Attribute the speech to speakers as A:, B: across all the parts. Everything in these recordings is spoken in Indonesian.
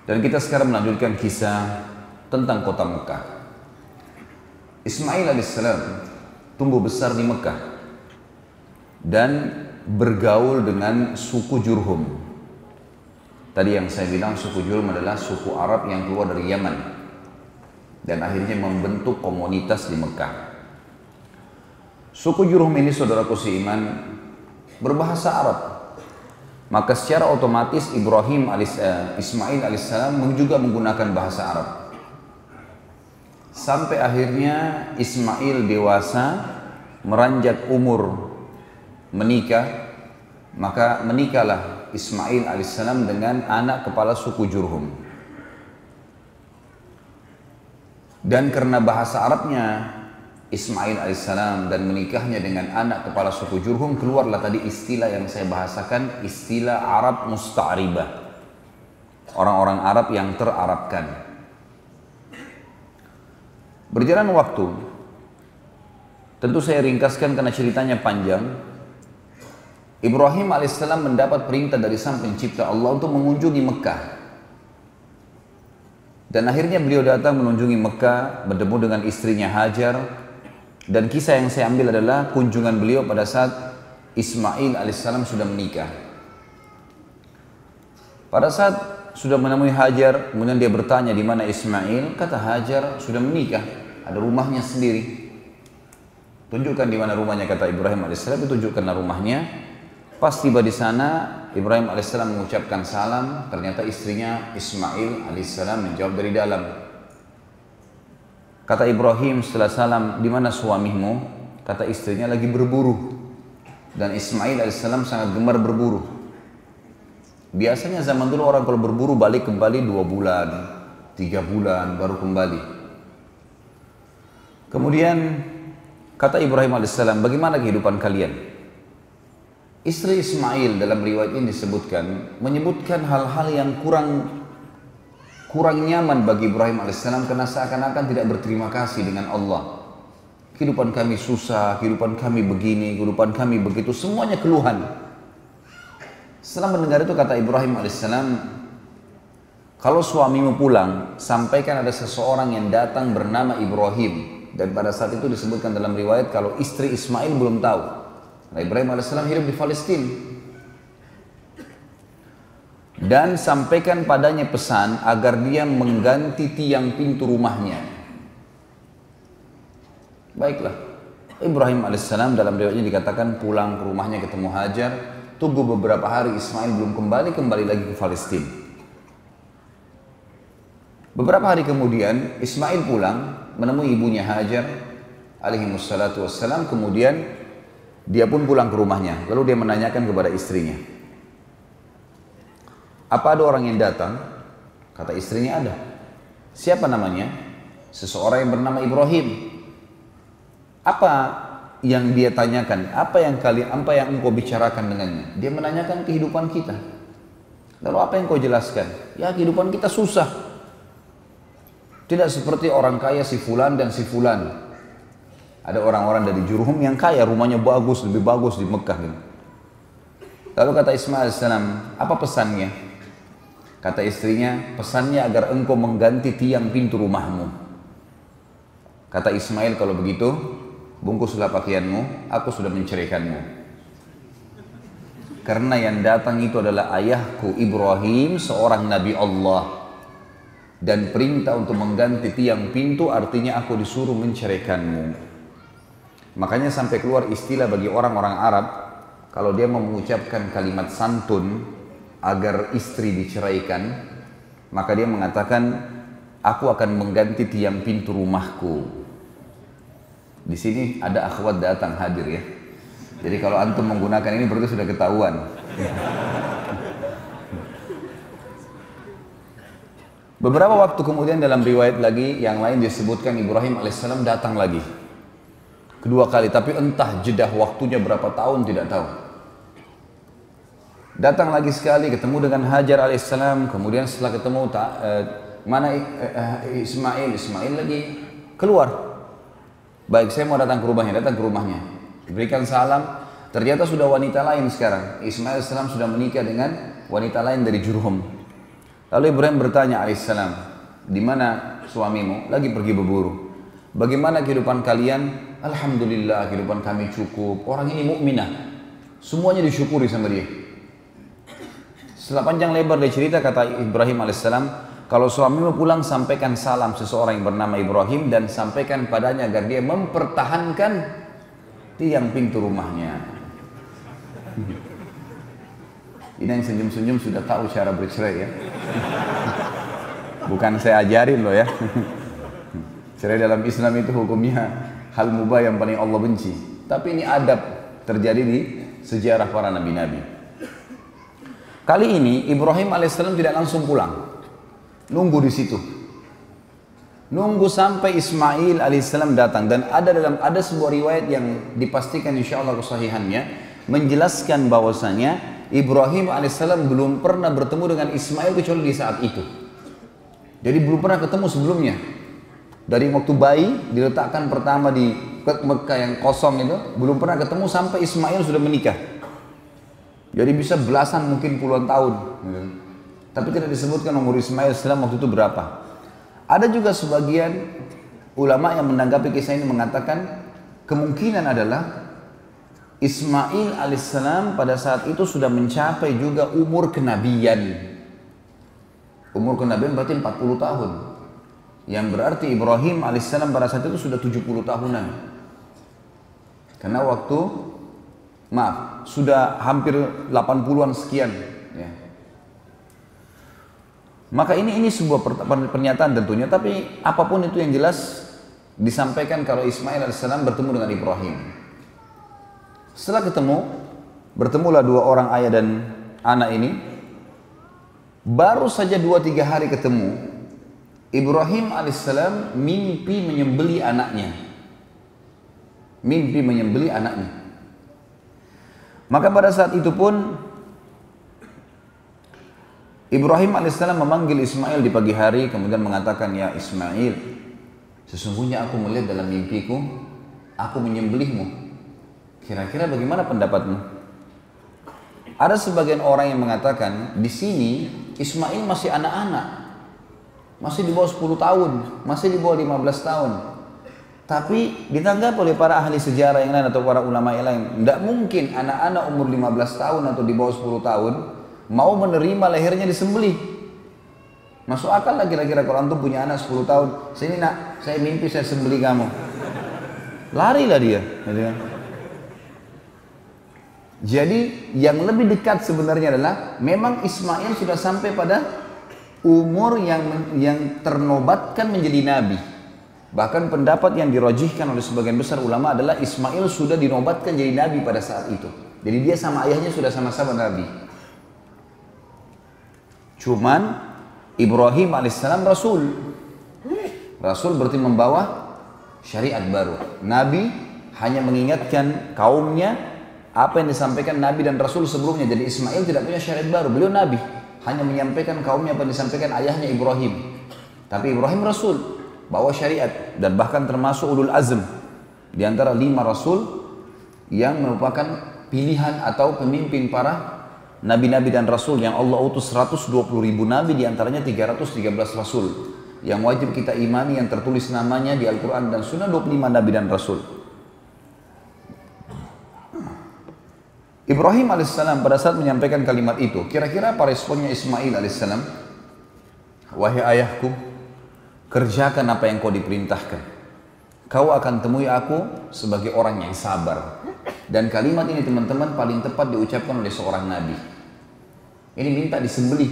A: Dan kita sekarang melanjutkan kisah tentang kota Mekah. Ismail alaihissalam tumbuh besar di Mekah dan bergaul dengan suku Jurhum. Tadi yang saya bilang suku Jurhum adalah suku Arab yang keluar dari Yaman dan akhirnya membentuk komunitas di Mekah. Suku Jurhum ini, saudaraku seiman, berbahasa Arab. Maka secara otomatis Ismail alaihissalam juga menggunakan bahasa Arab. Sampai akhirnya Ismail dewasa, meranjak umur menikah, maka menikahlah Ismail alaihissalam dengan anak kepala suku Jurhum. Dan karena bahasa Arabnya Ismail alaihissalam dan menikahnya dengan anak kepala suku Jurhum, keluarlah tadi istilah yang saya bahasakan, istilah Arab musta'ribah. Orang-orang Arab yang terarabkan. Berjalan waktu, tentu saya ringkaskan karena ceritanya panjang. Ibrahim alaihissalam mendapat perintah dari Sang Pencipta Allah untuk mengunjungi Mekah. Dan akhirnya beliau datang mengunjungi Mekah, bertemu dengan istrinya Hajar. Dan kisah yang saya ambil adalah kunjungan beliau pada saat Ismail alaihissalam sudah menikah. Pada saat sudah menemui Hajar, kemudian dia bertanya di mana Ismail, kata Hajar sudah menikah, ada rumahnya sendiri. Tunjukkan di mana rumahnya, kata Ibrahim alaihissalam, tunjukkanlah rumahnya. Pas tiba di sana, Ibrahim alaihissalam mengucapkan salam, ternyata istrinya Ismail alaihissalam menjawab dari dalam. Kata Ibrahim setelah salam, di mana suamimu? Kata istrinya, lagi berburu. Dan Ismail alaihissalam sangat gemar berburu. Biasanya zaman dulu orang kalau berburu balik kembali 2 bulan, 3 bulan baru kembali. Kemudian kata Ibrahim alaihissalam, bagaimana kehidupan kalian? Istri Ismail dalam riwayat ini menyebutkan hal-hal yang kurang nyaman bagi Ibrahim alaihissalam karena seakan-akan tidak berterima kasih dengan Allah. Kehidupan kami susah, kehidupan kami begini, kehidupan kami begitu, semuanya keluhan. Setelah mendengar itu kata Ibrahim alaihissalam, kalau suamimu pulang, sampaikan ada seseorang yang datang bernama Ibrahim. Dan pada saat itu disebutkan dalam riwayat kalau istri Ismail belum tahu. Nah, Ibrahim alaihissalam hidup di Palestina. Dan sampaikan padanya pesan agar dia mengganti tiang pintu rumahnya. Baiklah, Ibrahim alaihissalam dalam riwayatnya dikatakan pulang ke rumahnya ketemu Hajar, tunggu beberapa hari Ismail belum kembali lagi ke Palestina. Beberapa hari kemudian Ismail pulang menemui ibunya Hajar alaihi wassalatu wassalam, kemudian dia pun pulang ke rumahnya, lalu dia menanyakan kepada istrinya, apa ada orang yang datang? Kata istrinya, ada. Siapa namanya? Seseorang yang bernama Ibrahim. Apa yang dia tanyakan? Apa yang engkau bicarakan dengannya? Dia menanyakan kehidupan kita. Lalu apa yang kau jelaskan? Ya, kehidupan kita susah. Tidak seperti orang kaya si fulan dan si fulan. Ada orang-orang dari Jurhum yang kaya, rumahnya bagus, lebih bagus di Mekah gitu. Lalu kata Ismail alaihissalam, apa pesannya? Kata istrinya, pesannya agar engkau mengganti tiang pintu rumahmu. Kata Ismail, kalau begitu, bungkuslah pakaianmu, aku sudah menceraikanmu. Karena yang datang itu adalah ayahku Ibrahim, seorang Nabi Allah. Dan perintah untuk mengganti tiang pintu artinya aku disuruh menceraikanmu. Makanya sampai keluar istilah bagi orang-orang Arab, kalau dia mengucapkan kalimat santun, agar istri diceraikan, maka dia mengatakan, aku akan mengganti tiang pintu rumahku. Di sini ada akhwat datang hadir ya. Jadi kalau antum menggunakan ini berarti sudah ketahuan. Beberapa waktu kemudian dalam riwayat lagi yang lain disebutkan Ibrahim alaihissalam datang lagi. Kedua kali, tapi entah jedah waktunya berapa tahun tidak tahu. Datang lagi sekali, ketemu dengan Hajar alaihissalam, kemudian setelah ketemu Ismail lagi keluar. Baik, saya mau datang ke rumahnya. Diberikan salam, ternyata sudah wanita lain sekarang. Ismail alaihissalam sudah menikah dengan wanita lain dari Jurhum. Lalu Ibrahim bertanya alaihissalam, di mana suamimu? Lagi pergi berburu. Bagaimana kehidupan kalian? Alhamdulillah kehidupan kami cukup. Orang ini mukminah. Semuanya disyukuri sama dia. Setelah panjang lebar dia cerita, kata Ibrahim alaihissalam, kalau suamimu pulang sampaikan salam seseorang yang bernama Ibrahim dan sampaikan padanya agar dia mempertahankan tiang pintu rumahnya. Ini yang senyum-senyum sudah tahu cara bercerai ya. Bukan saya ajarin loh ya. Cerai dalam Islam itu hukumnya hal mubah yang paling Allah benci. Tapi ini adab terjadi di sejarah para nabi-nabi. Kali ini Ibrahim alaihissalam tidak langsung pulang. Nunggu di situ. Nunggu sampai Ismail alaihissalam datang, dan ada sebuah riwayat yang dipastikan insyaallah kesahihannya menjelaskan bahwasanya Ibrahim alaihissalam belum pernah bertemu dengan Ismail kecuali di saat itu. Jadi belum pernah ketemu sebelumnya. Dari waktu bayi diletakkan pertama di Mekah yang kosong itu, belum pernah ketemu sampai Ismail sudah menikah. Jadi bisa belasan mungkin puluhan tahun. Tapi tidak disebutkan umur Ismail alaihissalam waktu itu berapa. Ada juga sebagian ulama yang menanggapi kisah ini mengatakan kemungkinan adalah Ismail alaihissalam pada saat itu sudah mencapai juga umur kenabian. Umur kenabian berarti 40 tahun. Yang berarti Ibrahim alaihissalam pada saat itu sudah 70 tahunan. Karena sudah hampir 80-an sekian. Ya. Maka ini sebuah pernyataan tentunya, tapi apapun itu yang jelas disampaikan kalau Ismail alaihissalam bertemu dengan Ibrahim. Setelah bertemulah dua orang ayah dan anak ini. Baru saja 2-3 hari ketemu, Ibrahim alaihissalam mimpi menyembelih anaknya. Mimpi menyembelih anaknya. Maka pada saat itu pun Ibrahim alaihissalam memanggil Ismail di pagi hari, kemudian mengatakan, ya Ismail, sesungguhnya aku melihat dalam mimpiku, aku menyembelihmu. Kira-kira bagaimana pendapatmu? Ada sebagian orang yang mengatakan, di sini Ismail masih anak-anak, masih di bawah 10 tahun, masih di bawah 15 tahun. Tapi ditanggapi oleh para ahli sejarah yang lain atau para ulama yang lain, tidak mungkin anak-anak umur 15 tahun atau di bawah 10 tahun mau menerima lehernya disembelih. Masuk akal lah kira-kira kalau antum punya anak 10 tahun, sini nak, saya mimpi saya sembelih kamu. Larilah dia. Jadi yang lebih dekat sebenarnya adalah memang Ismail sudah sampai pada umur yang ternobatkan menjadi nabi. Bahkan pendapat yang dirajihkan oleh sebagian besar ulama adalah Ismail sudah dinobatkan jadi nabi pada saat itu. Jadi dia sama ayahnya sudah sama-sama nabi. Cuman Ibrahim alaihissalam Rasul. Rasul berarti membawa syariat baru. Nabi hanya mengingatkan kaumnya apa yang disampaikan Nabi dan Rasul sebelumnya. Jadi Ismail tidak punya syariat baru. Beliau Nabi. Hanya menyampaikan kaumnya apa yang disampaikan ayahnya Ibrahim. Tapi Ibrahim Rasul. Bawa syariat. Dan bahkan termasuk ulul azm. Di antara 5 Rasul yang merupakan pilihan atau pemimpin para Nabi-Nabi dan Rasul yang Allah utus 120.000 Nabi, diantaranya 313 Rasul yang wajib kita imani, yang tertulis namanya di Al-Quran dan Sunnah, 25 Nabi dan Rasul. Ibrahim alaihissalam pada saat menyampaikan kalimat itu, kira-kira apa responnya Ismail alaihissalam? Wahai ayahku, kerjakan apa yang kau diperintahkan. Kau akan temui aku sebagai orang yang sabar. Dan kalimat ini teman-teman paling tepat diucapkan oleh seorang Nabi. Ini minta disembelih.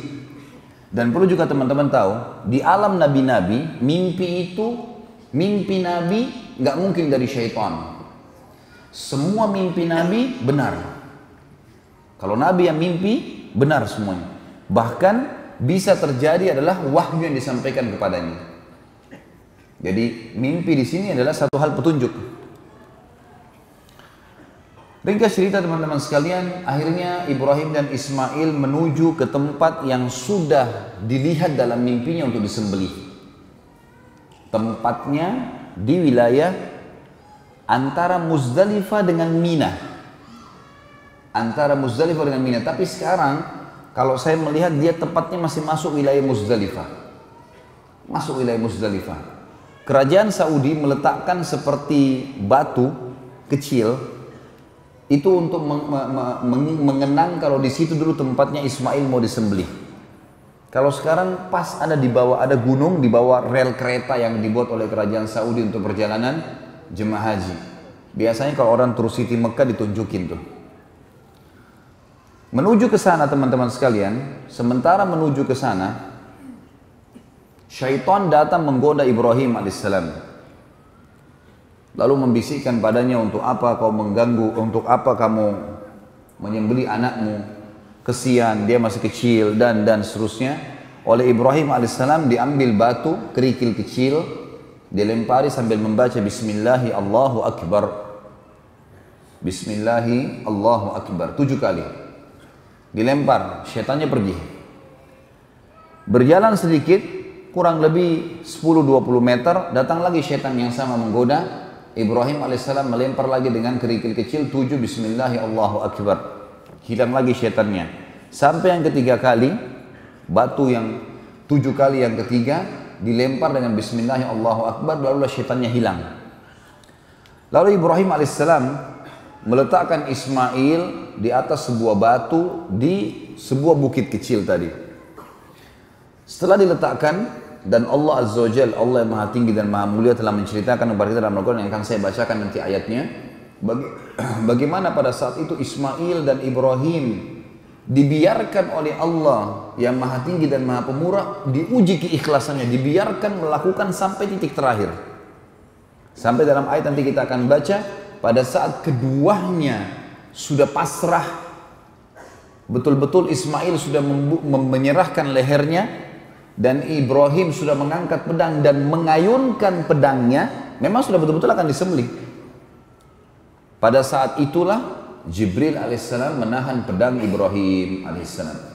A: Dan perlu juga teman-teman tahu, di alam nabi-nabi, mimpi Nabi nggak mungkin dari syaitan. Semua mimpi Nabi benar. Kalau Nabi yang mimpi, benar semuanya. Bahkan bisa terjadi adalah wahyu yang disampaikan kepadanya. Jadi mimpi di sini adalah satu hal petunjuk. Ringkas cerita teman-teman sekalian, akhirnya Ibrahim dan Ismail menuju ke tempat yang sudah dilihat dalam mimpinya untuk disembelih. Tempatnya di wilayah antara Muzdalifah dengan Mina. Antara Muzdalifah dengan Mina. Tapi sekarang kalau saya melihat dia tepatnya masih masuk wilayah Muzdalifah. Masuk wilayah Muzdalifah. Kerajaan Saudi meletakkan seperti batu kecil itu untuk mengenang kalau di situ dulu tempatnya Ismail mau disembelih. Kalau sekarang pas ada di bawah, ada gunung di bawah rel kereta yang dibuat oleh kerajaan Saudi untuk perjalanan jemaah haji. Biasanya kalau orang terus Siti Mekah ditunjukin tuh. Menuju ke sana teman-teman sekalian, sementara menuju ke sana, syaitan datang menggoda Ibrahim alaihissalam. Lalu membisikkan padanya, untuk apa kau mengganggu, untuk apa kamu menyembelih anakmu, kesian dia masih kecil, dan seterusnya. Oleh Ibrahim alaihissalam diambil batu kerikil kecil, dilempari sambil membaca Bismillahi Allahu Akbar. Bismillahi Allahu Akbar 7 kali. Dilempar, syaitannya pergi. Berjalan sedikit, kurang lebih 10-20 meter, datang lagi syaitan yang sama menggoda. Ibrahim alaihissalam melempar lagi dengan kerikil kecil 7 Bismillahi Allahu Akbar. Hilang lagi syaitannya. Sampai yang ketiga kali, batu yang 7 kali yang ketiga dilempar dengan Bismillahi Allahu Akbar, lalu syaitannya hilang. Lalu Ibrahim alaihissalam meletakkan Ismail di atas sebuah batu di sebuah bukit kecil tadi. Setelah diletakkan, dan Allah Azza wa Jalla, Allah yang maha tinggi dan maha mulia, telah menceritakan kepada kita dalam Al-Quran yang akan saya bacakan nanti ayatnya, bagaimana pada saat itu Ismail dan Ibrahim dibiarkan oleh Allah yang maha tinggi dan maha pemurah, diuji keikhlasannya, dibiarkan melakukan sampai titik terakhir. Sampai dalam ayat nanti kita akan baca, pada saat keduanya sudah pasrah, betul-betul Ismail sudah menyerahkan lehernya, dan Ibrahim sudah mengangkat pedang dan mengayunkan pedangnya, memang sudah betul-betul akan disembelih. Pada saat itulah Jibril alaihissalam menahan pedang Ibrahim alaihissalam.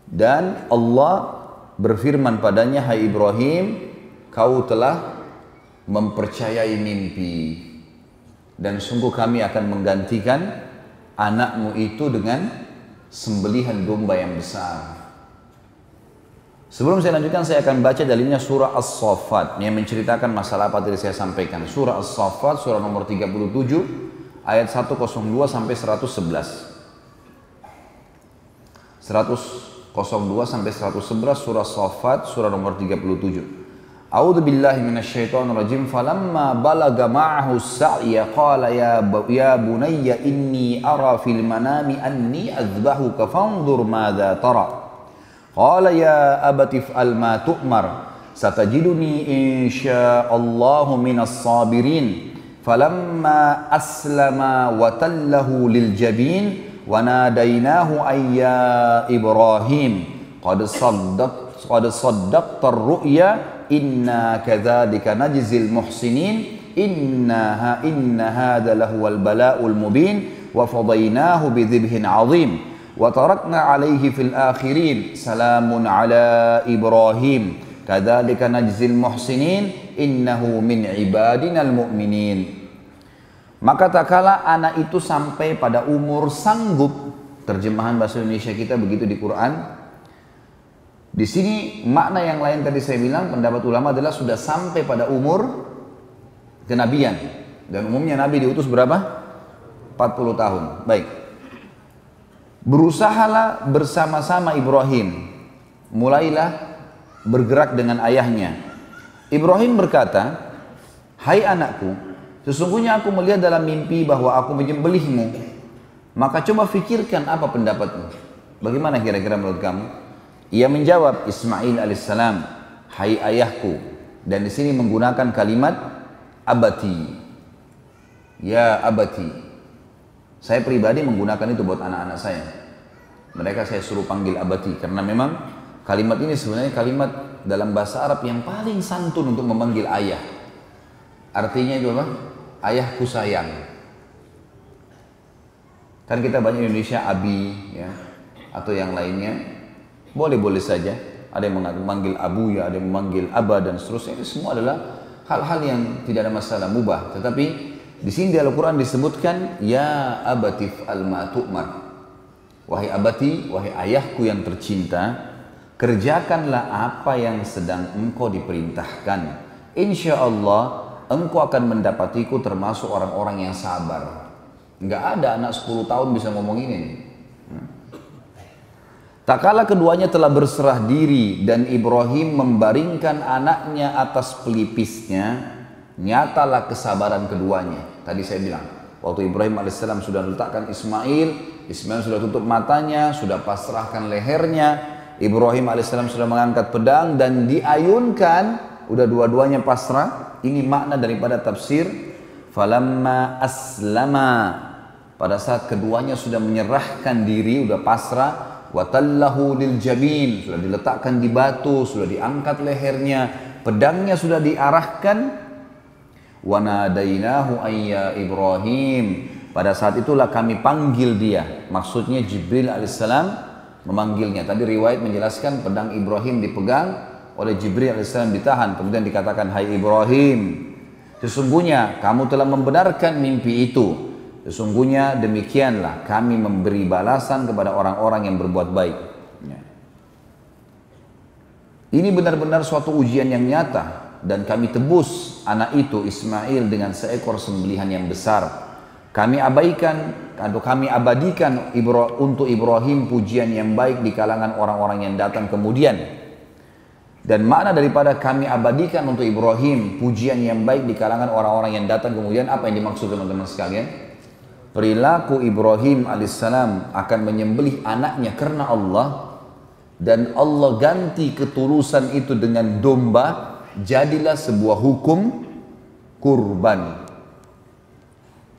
A: Dan Allah berfirman padanya, hai Ibrahim, kau telah mempercayai mimpi, dan sungguh kami akan menggantikan anakmu itu dengan sembelihan domba yang besar. Sebelum saya lanjutkan, saya akan baca dalilnya surah As-Saffat yang menceritakan masalah apa tadi saya sampaikan. Surah As-Saffat, surah nomor 37, ayat 102 sampai 111. 102 sampai 111 surah As-Saffat, surah nomor 37. A'udzu billahi minasyaitonir rajim. Falamma balaga ma'ahu as-sa'ya qala ya bunayya inni ara fil manami anni azbahuka fanzur madza tara. Qala ya abati if'al ma tu'mar satajiduni insyaallahu minas sabirin. Falamma aslama wa tallahu lil jabin wa nadainahu ayya Ibrahim qad saddaqta ar-ru'ya inna kadzalika najzil muhsinin inna hadza lahuwal bala'ul mubin wa fadaynahu bidzibhin 'adzim wa tarakna 'alaihi fil akhirin salamun 'ala Ibrahim kadzalika najzil muhsinin innahu min ibadinal mu'minin. Maka tak kala anak itu sampai pada umur sanggup, terjemahan bahasa Indonesia kita begitu di Quran. Di sini makna yang lain tadi saya bilang, pendapat ulama adalah sudah sampai pada umur kenabian. Dan umumnya Nabi diutus berapa? 40 tahun. Baik. Berusahalah bersama-sama Ibrahim. Mulailah bergerak dengan ayahnya. Ibrahim berkata, hai anakku, sesungguhnya aku melihat dalam mimpi bahwa aku menyembelihmu. Maka coba fikirkan apa pendapatmu. Bagaimana kira-kira menurut kamu? Ia menjawab, Ismail alaihissalam, hai ayahku. Dan di sini menggunakan kalimat abati. Ya abati. Saya pribadi menggunakan itu buat anak-anak saya. Mereka saya suruh panggil abati karena memang kalimat ini sebenarnya kalimat dalam bahasa Arab yang paling santun untuk memanggil ayah. Artinya itu apa? Ayahku sayang. Kan kita banyak di Indonesia abi, ya, atau yang lainnya. Boleh-boleh saja, ada yang memanggil abu, ya, ada yang memanggil aba dan seterusnya. Ini semua adalah hal-hal yang tidak ada masalah, mubah. Tetapi di sini di Al-Quran disebutkan ya abatif al-ma tu'mar. Wahai abati, wahai ayahku yang tercinta, kerjakanlah apa yang sedang engkau diperintahkan. Insya Allah engkau akan mendapatiku termasuk orang-orang yang sabar. Nggak ada anak 10 tahun bisa ngomong ini. Tak kala keduanya telah berserah diri dan Ibrahim membaringkan anaknya atas pelipisnya, nyatalah kesabaran keduanya. Tadi saya bilang, waktu Ibrahim alaihissalam sudah letakkan Ismail sudah tutup matanya, sudah pasrahkan lehernya. Ibrahim alaihissalam sudah mengangkat pedang dan diayunkan, udah dua-duanya pasrah. Ini makna daripada tafsir falamma aslama, pada saat keduanya sudah menyerahkan diri, sudah pasrah. Watallahu lil jabin, sudah diletakkan di batu, sudah diangkat lehernya, pedangnya sudah diarahkan. Wanadainahu ayya Ibrahim, pada saat itulah kami panggil dia. Maksudnya Jibril alaihissalam memanggilnya. Tadi riwayat menjelaskan pedang Ibrahim dipegang oleh Jibril alaihissalam, ditahan, kemudian dikatakan, hai Ibrahim, sesungguhnya kamu telah membenarkan mimpi itu. Sesungguhnya demikianlah kami memberi balasan kepada orang-orang yang berbuat baik. Ini benar-benar suatu ujian yang nyata, dan kami tebus anak itu Ismail dengan seekor sembelihan yang besar. Kami abadikan untuk Ibrahim pujian yang baik di kalangan orang-orang yang datang kemudian. Dan makna daripada kami abadikan untuk Ibrahim pujian yang baik di kalangan orang-orang yang datang kemudian, apa yang dimaksud teman-teman sekalian? Perilaku Ibrahim alaihissalam akan menyembelih anaknya karena Allah, dan Allah ganti ketulusan itu dengan domba, jadilah sebuah hukum kurban.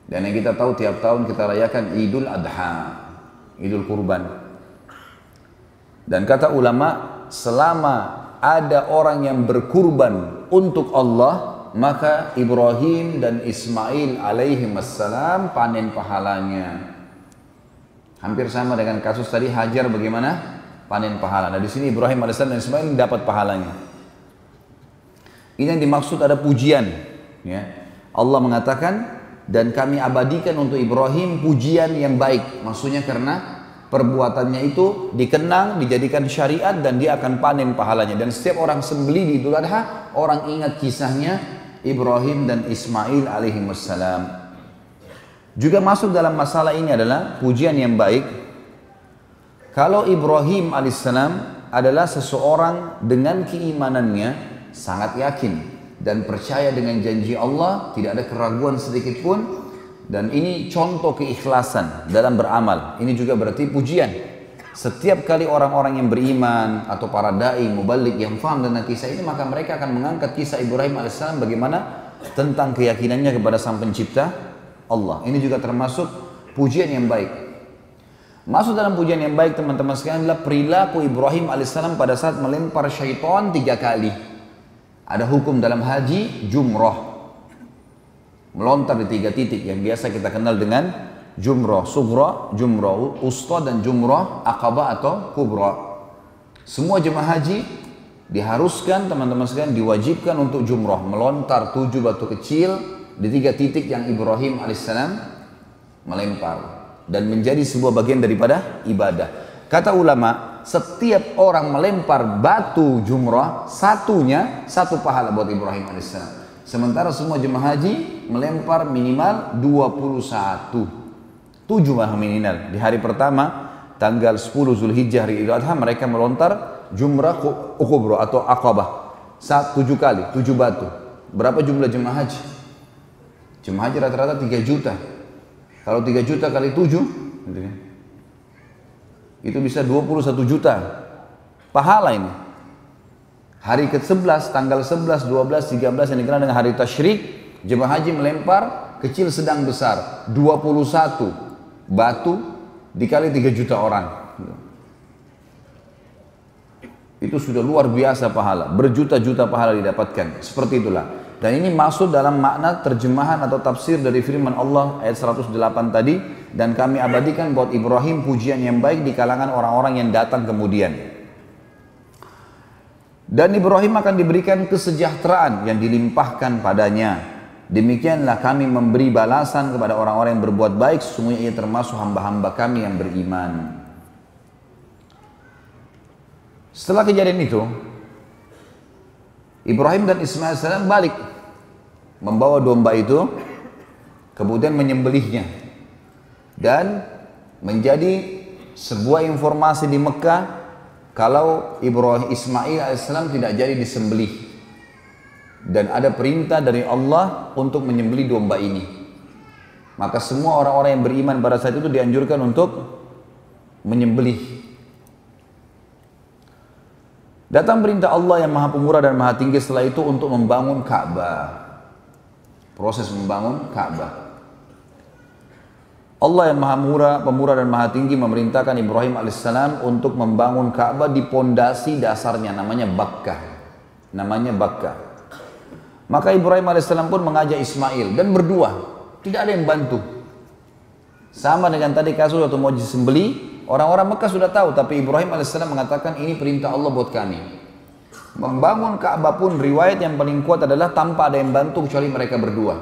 A: Dan yang kita tahu tiap tahun kita rayakan Idul Adha, Idul Kurban. Dan kata ulama, selama ada orang yang berkurban untuk Allah, maka Ibrahim dan Ismail alaihi wassalam panen pahalanya. Hampir sama dengan kasus tadi Hajar, bagaimana panen pahala. Nah di sini Ibrahim alaihissalam dan Ismail dapat pahalanya. Ini yang dimaksud ada pujian. Ya. Allah mengatakan, dan kami abadikan untuk Ibrahim pujian yang baik. Maksudnya karena perbuatannya itu dikenang, dijadikan syariat, dan dia akan panen pahalanya. Dan setiap orang sembelih di Idul Adha, orang ingat kisahnya Ibrahim dan Ismail alaihi wassalam. Juga masuk dalam masalah ini adalah pujian yang baik. Kalau Ibrahim alaihissalam adalah seseorang dengan keimanannya sangat yakin dan percaya dengan janji Allah, tidak ada keraguan sedikit pun, dan ini contoh keikhlasan dalam beramal. Ini juga berarti pujian. Setiap kali orang-orang yang beriman atau para dai mubalik yang faham tentang kisah ini, maka mereka akan mengangkat kisah Ibrahim alaihissalam bagaimana tentang keyakinannya kepada Sang Pencipta Allah. Ini juga termasuk pujian yang baik. Masuk dalam pujian yang baik teman-teman sekalian adalah perilaku Ibrahim alaihissalam pada saat melempar syaitan 3 kali. Ada hukum dalam haji jumrah, melontar di 3 titik yang biasa kita kenal dengan jumrah sughra, jumrah usta, dan jumrah aqabah atau kubra. Semua jemaah haji diharuskan teman-teman sekalian, diwajibkan untuk jumrah, melontar 7 batu kecil di 3 titik yang Ibrahim alaihissalam melempar, dan menjadi sebuah bagian daripada ibadah. Kata ulama, setiap orang melempar batu jumrah, satunya 1 pahala buat Ibrahim alaihissalam. Sementara semua jemaah haji melempar minimal 21. 7 minimal. Di hari pertama tanggal 10 Zulhijjah hari Idul Adha, mereka melontar jumrah kubra atau aqabah 7 kali, 7 batu. Berapa jumlah jemaah haji? Jemaah haji rata-rata 3 juta. Kalau 3 juta kali 7 gitu kan, itu bisa 21 juta pahala ini. Hari ke-11, tanggal 11, 12, 13 yang dikenal dengan hari tasyrik, jemaah haji melempar kecil sedang besar 21 batu dikali 3 juta orang. Itu sudah luar biasa pahala, berjuta-juta pahala didapatkan. Seperti itulah. Dan ini masuk dalam makna terjemahan atau tafsir dari firman Allah ayat 108 tadi, dan kami abadikan buat Ibrahim pujian yang baik di kalangan orang-orang yang datang kemudian. Dan Ibrahim akan diberikan kesejahteraan yang dilimpahkan padanya. Demikianlah kami memberi balasan kepada orang-orang yang berbuat baik, sesungguhnya ia termasuk hamba-hamba kami yang beriman. Setelah kejadian itu, Ibrahim dan Ismail AS balik membawa domba itu, kemudian menyembelihnya, dan menjadi sebuah informasi di Mekah kalau Ismail AS tidak jadi disembelih, dan ada perintah dari Allah untuk menyembelih domba ini. Maka semua orang-orang yang beriman pada saat itu dianjurkan untuk menyembelih. Datang perintah Allah yang Maha Pemurah dan Maha Tinggi setelah itu untuk membangun Ka'bah. Proses membangun Ka'bah. Allah yang Maha Pemurah dan Maha Tinggi memerintahkan Ibrahim alaihissalam untuk membangun Ka'bah di pondasi dasarnya, namanya Bakkah. Namanya Bakkah. Maka Ibrahim alaihissalam pun mengajak Ismail dan berdua, tidak ada yang bantu. Sama dengan tadi kasus waktu mau disembelih, orang-orang Mekah sudah tahu, tapi Ibrahim alaihissalam mengatakan ini perintah Allah buat kami. Membangun Ka'bah pun riwayat yang paling kuat adalah tanpa ada yang bantu kecuali mereka berdua.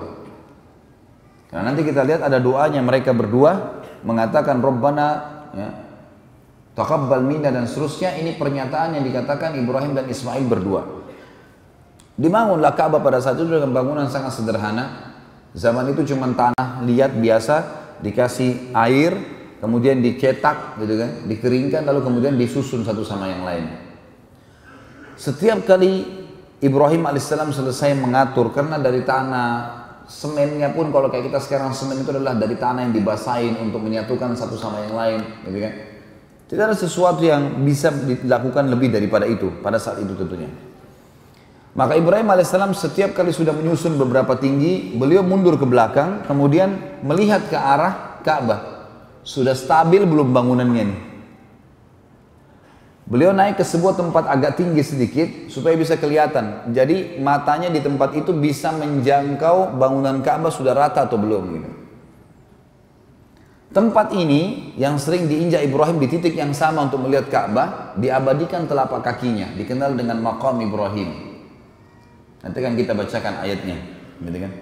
A: Nah, nanti kita lihat ada doanya mereka berdua mengatakan Rabbana, ya, taqabbal minna dan seterusnya. Ini pernyataan yang dikatakan Ibrahim dan Ismail berdua. Dibangunlah Ka'bah pada saat itu dengan bangunan sangat sederhana. Zaman itu cuma tanah liat biasa, dikasih air, kemudian dicetak, gitu kan, dikeringkan, lalu kemudian disusun satu sama yang lain. Setiap kali Ibrahim alaihissalam selesai mengatur, karena dari tanah, semennya pun kalau kayak kita sekarang, semen itu adalah dari tanah yang dibasahin untuk menyatukan satu sama yang lain, gitu kan. Tidak ada sesuatu yang bisa dilakukan lebih daripada itu pada saat itu tentunya. Maka Ibrahim alaihissalam setiap kali sudah menyusun beberapa tinggi, beliau mundur ke belakang, kemudian melihat ke arah Ka'bah. Sudah stabil belum bangunannya nih? Beliau naik ke sebuah tempat agak tinggi sedikit supaya bisa kelihatan. Jadi matanya di tempat itu bisa menjangkau bangunan Ka'bah sudah rata atau belum gitu. Tempat ini yang sering diinjak Ibrahim di titik yang sama untuk melihat Ka'bah, diabadikan telapak kakinya, dikenal dengan Maqam Ibrahim. Nanti kan kita bacakan ayatnya, gitu kan?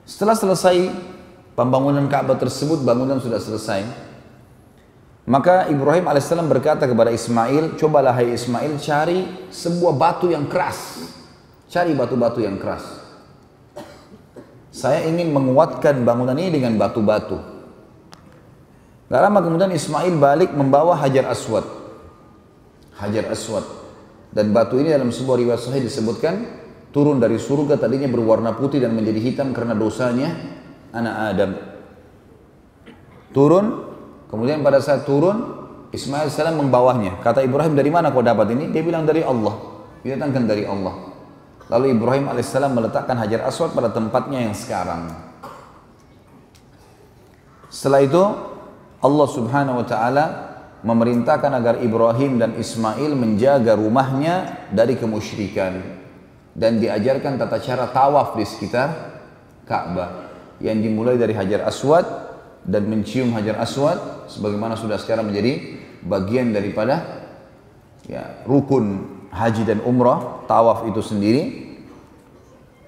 A: Setelah selesai pembangunan Ka'bah tersebut, bangunan sudah selesai. Maka Ibrahim alaihissalam berkata kepada Ismail, cobalah hai Ismail cari sebuah batu yang keras. Cari batu-batu yang keras. Saya ingin menguatkan bangunan ini dengan batu-batu. Gak lama kemudian Ismail balik membawa Hajar Aswad. Hajar Aswad. Dan batu ini dalam sebuah riwayat sahih disebutkan turun dari surga, tadinya berwarna putih dan menjadi hitam karena dosanya anak Adam. Turun, kemudian pada saat turun Ismail AS membawanya. Kata Ibrahim, dari mana kau dapat ini? Dia bilang dari Allah. Didatangkan dari Allah. Lalu Ibrahim AS meletakkan Hajar Aswad pada tempatnya yang sekarang. Setelah itu Allah Subhanahu wa taala memerintahkan agar Ibrahim dan Ismail menjaga rumahnya dari kemusyrikan dan diajarkan tata cara tawaf di sekitar Ka'bah yang dimulai dari Hajar Aswad dan mencium Hajar Aswad sebagaimana sudah sekarang menjadi bagian daripada ya, rukun haji dan umrah, tawaf itu sendiri,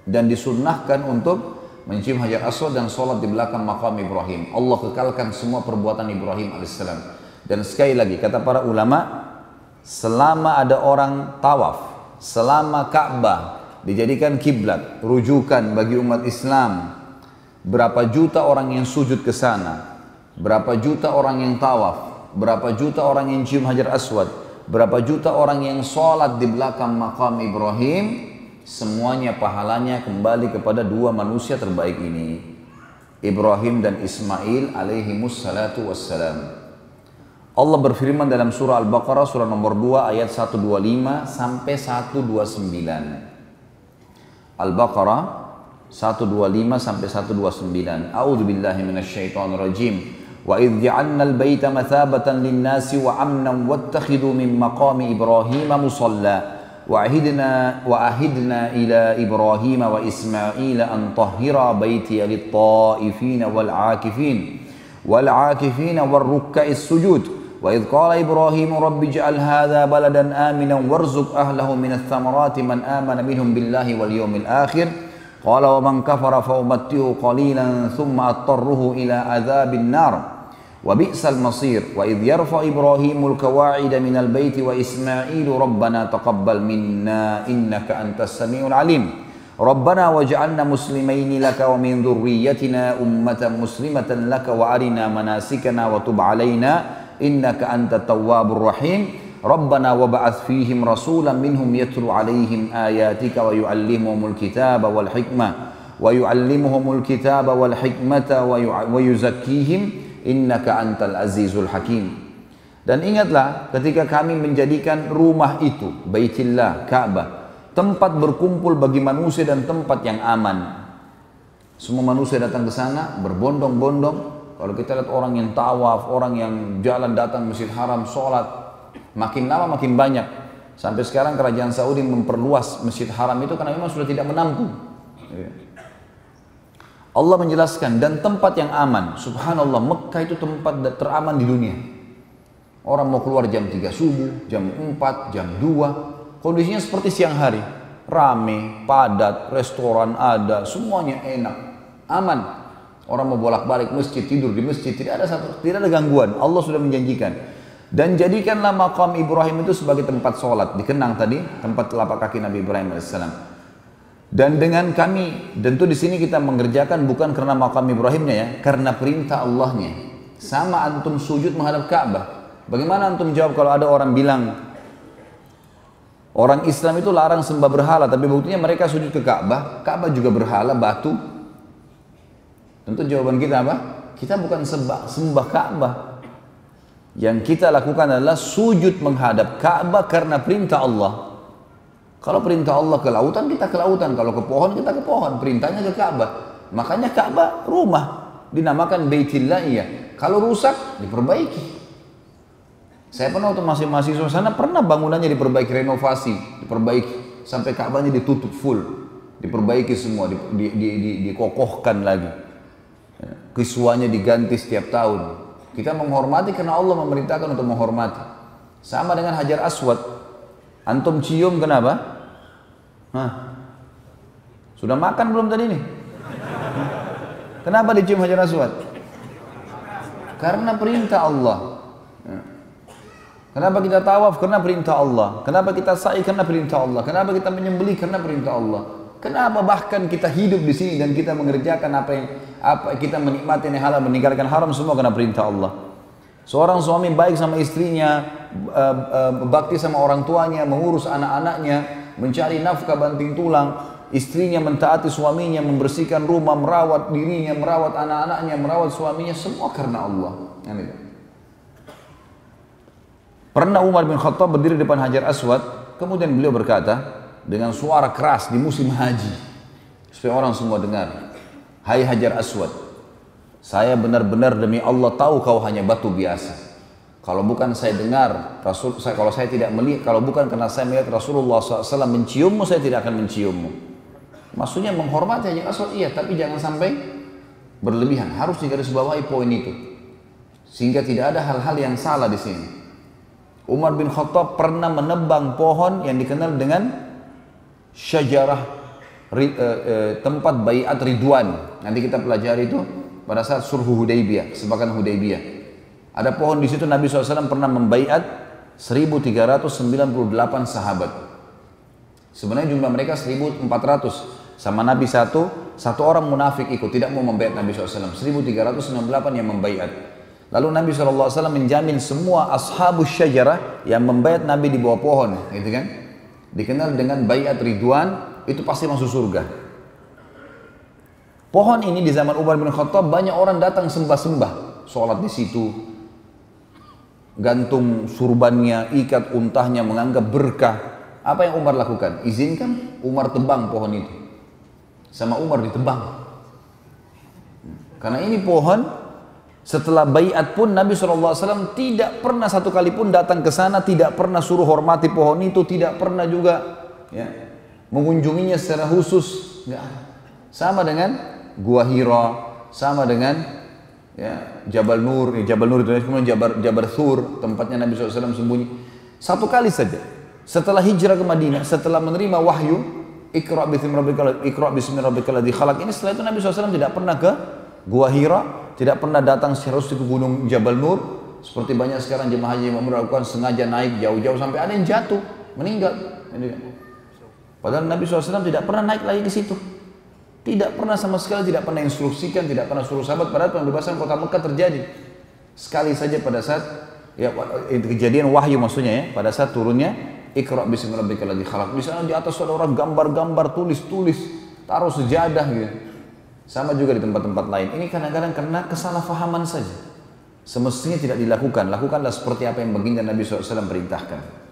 A: dan disunnahkan untuk mencium Hajar Aswad dan sholat di belakang makam Ibrahim. Allah kekalkan semua perbuatan Ibrahim alaihissalam. Dan sekali lagi kata para ulama, selama ada orang tawaf, selama Ka'bah dijadikan kiblat, rujukan bagi umat Islam, berapa juta orang yang sujud ke sana, berapa juta orang yang tawaf, berapa juta orang yang cium Hajar Aswad, berapa juta orang yang sholat di belakang makam Ibrahim, semuanya pahalanya kembali kepada dua manusia terbaik ini, Ibrahim dan Ismail alaihimus salatu wassalam. Allah berfirman dalam surah Al-Baqarah surah nomor 2 ayat 125 sampai 129. Al-Baqarah 125 sampai 129. A'udzu billahi minasyaitonir rajim. Wa idh ja'alna al-baita mathabatan lin-nasi wa amnan wattakhidhu min maqami Ibrahim musalla wa ahidna ila Ibrahim wa Ismail an tahhira baitiya lit-ta'ifin wal-'akifin war-ruk'a'is sujud. وإذ قال إبراهيم رب اجعل هذا بلدا آمنا وارزق أهله من الثمرات من آمن منهم بالله واليوم الآخر قال ومن كفر فأمتعه قليلا ثم أضطره إلى عذاب النار wa bi'sal masir wa idh yarfa Ibrahimul qawa'ida minal baiti wa Ismailu rabbana taqabbal minna innaka antas samiul alim rabbana waj'alna muslimaini laka wa min dhurriyyatina ummatan muslimatan laka wa arina manasikana wa tub alaina innaka antat tawwabur rahim rabbana wa ba'ath fihim rasulan minhum yatlu alaihim ayatika wa yu'allimuhumul kitaba wal hikmah wa yuzakkihim innaka antal azizul hakim. Dan ingatlah ketika kami menjadikan rumah itu, Baitillah, Ka'bah, tempat berkumpul bagi manusia dan tempat yang aman. Semua manusia datang ke sana berbondong-bondong. Kalau kita lihat orang yang tawaf, orang yang jalan datang Masjid Haram, sholat, makin lama makin banyak. Sampai sekarang kerajaan Saudi memperluas Masjid Haram itu karena memang sudah tidak menampung. Allah menjelaskan, dan tempat yang aman. Subhanallah, Mekah itu tempat teraman di dunia. Orang mau keluar jam 3 subuh, jam 4, jam 2. Kondisinya seperti siang hari. Rame, padat, restoran ada, semuanya enak, aman. Orang mau bolak-balik masjid, tidur di masjid, tidak ada gangguan. Allah sudah menjanjikan. Dan jadikanlah makam Ibrahim itu sebagai tempat sholat. Dikenang tadi, tempat telapak kaki Nabi Ibrahim AS. Dan dengan kami, tentu di sini kita mengerjakan bukan karena makam Ibrahimnya ya, karena perintah Allahnya. Sama antum sujud menghadap Ka'bah. Bagaimana antum jawab kalau ada orang bilang orang Islam itu larang sembah berhala, tapi buktinya mereka sujud ke Ka'bah. Ka'bah juga berhala, batu. Tentu jawaban kita apa? Kita bukan sembah Ka'bah. Yang kita lakukan adalah sujud menghadap Ka'bah karena perintah Allah. Kalau perintah Allah ke lautan, kita ke lautan. Kalau ke pohon, kita ke pohon. Perintahnya ke Ka'bah. Makanya Ka'bah rumah. Dinamakan Baitillah iya. Kalau rusak, diperbaiki. Saya pernah waktu masih mahasiswa sana, pernah bangunannya diperbaiki, renovasi. Diperbaiki. Sampai Ka'bahnya ditutup full. Diperbaiki semua, dikokohkan lagi. Kiswanya diganti setiap tahun. Kita menghormati karena Allah memerintahkan untuk menghormati. Sama dengan Hajar Aswad. Antum cium kenapa? Sudah makan belum tadi nih? Kenapa dicium Hajar Aswad? Karena perintah Allah. Kenapa kita tawaf? Karena perintah Allah. Kenapa kita sa'i? Karena perintah Allah. Kenapa kita menyembelih? Karena perintah Allah. Kenapa bahkan kita hidup di sini dan kita mengerjakan apa kita menikmati yang halal, meninggalkan haram, semua karena perintah Allah. Seorang suami baik sama istrinya, bakti sama orang tuanya, mengurus anak-anaknya, mencari nafkah banting tulang, istrinya mentaati suaminya, membersihkan rumah, merawat dirinya, merawat anak-anaknya, merawat suaminya, semua karena Allah. Pernah Umar bin Khattab berdiri depan Hajar Aswad, kemudian beliau berkata dengan suara keras di musim haji, supaya orang semua dengar, "Hai Hajar Aswad, saya benar-benar demi Allah tahu kau hanya batu biasa. Kalau bukan saya dengar, kalau saya tidak melihat, kalau bukan karena saya melihat Rasulullah SAW menciummu, saya tidak akan menciummu." Maksudnya menghormati Hajar Aswad, iya, tapi jangan sampai berlebihan. Harus digarisbawahi poin itu, sehingga tidak ada hal-hal yang salah di sini. Umar bin Khattab pernah menebang pohon yang dikenal dengan syajarah, tempat baiat Ridwan. Nanti kita pelajari itu pada saat sulhu Hudaybiyah, kesepakatan Hudaybiyah. Ada pohon di situ Nabi SAW pernah membaiat 1398 sahabat. Sebenarnya jumlah mereka 1400. Sama Nabi satu orang munafik ikut, tidak mau membaiat Nabi SAW. 1398 yang membaiat. Lalu Nabi SAW menjamin semua ashabus syajarah yang membaiat Nabi di bawah pohon, gitu kan? Dikenal dengan baiat Ridwan, itu pasti masuk surga. Pohon ini di zaman Umar bin Khattab banyak orang datang sembah-sembah, sholat di situ, gantung surbannya, ikat untahnya, menganggap berkah. Apa yang Umar lakukan? Izinkan Umar tebang pohon itu. Sama Umar ditebang. Karena ini pohon, setelah baiat pun Nabi SAW tidak pernah satu kali pun datang ke sana, tidak pernah suruh hormati pohon itu, tidak pernah juga ya, mengunjunginya secara khusus. Nggak ada. Sama dengan Gua Hira, sama dengan ya, Jabal Nur itu kemudian Jabal Thur, tempatnya Nabi SAW sembunyi. Satu kali saja setelah hijrah ke Madinah, setelah menerima wahyu Iqra bismi rabbikal ladzi khalaq ini, setelah itu Nabi SAW tidak pernah ke Gua Hira tidak pernah datang secara resmi ke Gunung Jabal Nur, seperti banyak sekarang jemaah haji yang melakukan sengaja naik jauh-jauh sampai ada yang jatuh, meninggal. Padahal Nabi SAW tidak pernah naik lagi ke situ. Tidak pernah sama sekali, tidak pernah instruksikan, tidak pernah suruh sahabat. Padahal pembebasan kota Mekah terjadi. Sekali saja pada saat, ya kejadian wahyu maksudnya ya, pada saat turunnya, Iqra' bismi rabbikal ladzi khalaq. Di sana di atas ada orang gambar-gambar, tulis-tulis, taruh sejadah gitu. Sama juga di tempat-tempat lain. Ini kadang-kadang karena kesalahpahaman saja. Semestinya tidak dilakukan. Lakukanlah seperti apa yang baginda Nabi SAW perintahkan.